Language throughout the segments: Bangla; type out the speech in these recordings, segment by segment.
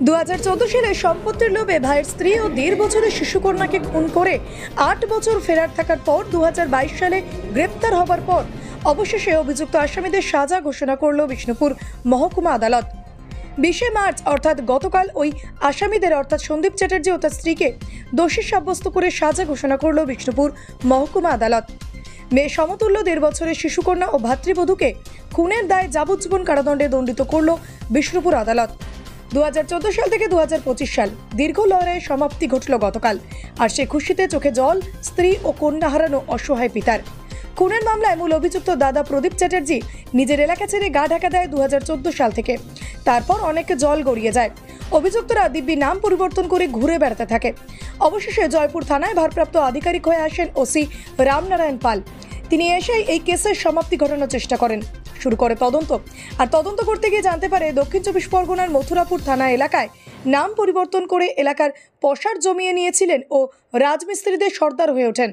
2014 সালে সম্পত্তির লোভে ভাইয়ের স্ত্রী ও 1.5 বছরের শিশুকন্যাকে খুন করে 8 বছর ফেরার থাকার পর 2022 সালে গ্রেপ্তার হবার পর অবশেষে অভিযুক্ত আসামিদের সাজা ঘোষণা করল বিষ্ণুপুর মহকুমা আদালত। 20 মার্চ অর্থাৎ গতকাল ওই আসামিদের অর্থাৎ সন্দীপ চ্যাটার্জি ও তার স্ত্রীকে দোষী সাব্যস্ত করে সাজা ঘোষণা করল বিষ্ণুপুর মহকুমা আদালত। মেয়ে সমতুল্য 1.5 বছরের শিশুকন্যা ও ভাতৃবধূকে খুনের দায়ে যাবজ্জীবন কারাদণ্ডে দণ্ডিত করল বিষ্ণুপুর আদালত। 2014 সাল থেকে 2025 সাল দীর্ঘ লড়াইয়ের সমাপ্তি ঘটল গতকাল। আর সে খুশিতে চোখে জল স্ত্রী ও কন্যা হারানো অসহায় পিতার। খুনের মামলায় মূল অভিযুক্ত দাদা প্রদীপ চ্যাটার্জি নিজের এলাকা ছেড়ে গা ঢাকা দেয় 2014 সাল থেকে। তারপর অনেক জল গড়িয়ে যায়। অভিযুক্তরা দিব্যি নাম পরিবর্তন করে ঘুরে বেড়াতে থাকে। অবশেষে জয়পুর থানায় ভারপ্রাপ্ত আধিকারিক হয়ে আসেন ওসি রামনারায়ণ পাল। তিনি এসেই এই কেসের সমাপ্তি ঘটানোর চেষ্টা করেন, শুরু করে তদন্ত। আর তদন্ত করতে গিয়ে জানতে পারে দক্ষিণ 24 পরগনার মথুরাপুর থানা এলাকায় নাম পরিবর্তন করে এলাকার পসার জমিয়ে নিয়েছিলেন ও রাজমিস্ত্রিদের সর্দার হয়ে ওঠেন।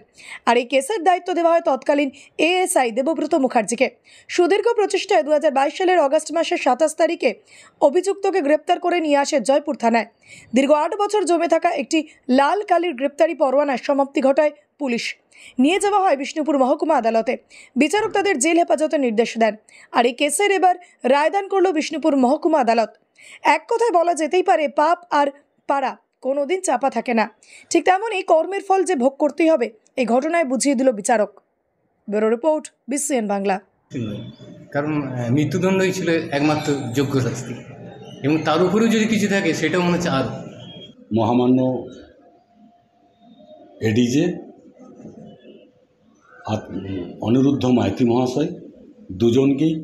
আর এই কেসের দায়িত্ব দেওয়া হয় তৎকালীন এএসআই দেবব্রত মুখার্জিকে। সুদীর্ঘ প্রচেষ্টায় 2022 সালের অগস্ট মাসের 27 তারিখে অভিযুক্তকে গ্রেপ্তার করে নিয়ে আসে জয়পুর থানায়। দীর্ঘ 8 বছর জমে থাকা একটি লাল কালির গ্রেপ্তারি পরোয়ানার সমাপ্তি ঘটায় পুলিশ। নিয়ে যাওয়া হয় বিষ্ণুপুর মহকুমা আদালতে। বিচারক তাদের জেল হেফাজতের নির্দেশ দেন। আর এই কেসের এবার রায়দান করল বিষ্ণুপুর মহকুমা আদালত। এক কথায় বলা যেতেই পারে পাপ আর পাড়া কোনোদিন চাপা থাকে না। ঠিক তেমনই কর্মের ফল যে ভোগ করতেই হবে, এই ঘটনায় বুঝিয়ে দিল বিচারক। Bureau report, BCN Bangla. কারণ মৃত্যুদণ্ডই ছিল একমাত্র যোগ্য শাস্তি, এবং তার উপরেও যদি কিছু থাকে সেটাও মনে হচ্ছে আর মহামান্য এডিজে অনিরুদ্ধ মাইতি মহাশয় দুজনকেই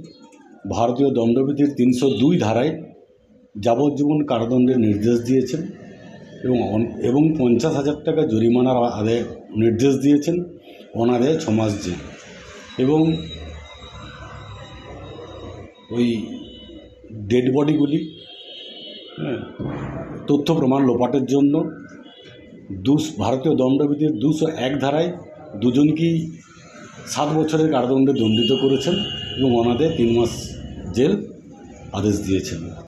ভারতীয় দণ্ডবিধির 302 ধারায় যাবজ্জীবন কারাদণ্ডের নির্দেশ দিয়েছেন এবং 50,000 টাকা জরিমানার আদায় নির্দেশ দিয়েছেন, অনাদায়ে 6 মাস জেল। এবং ওই ডেড বডিগুলি তথ্য প্রমাণ লোপাটের জন্য ভারতীয় দণ্ডবিধির 201 ধারায় দুজনকেই 7 বছরের কারাদণ্ডে দণ্ডিত করেছেন এবং অনাদায়ে 3 মাস জেল আদেশ দিয়েছেন।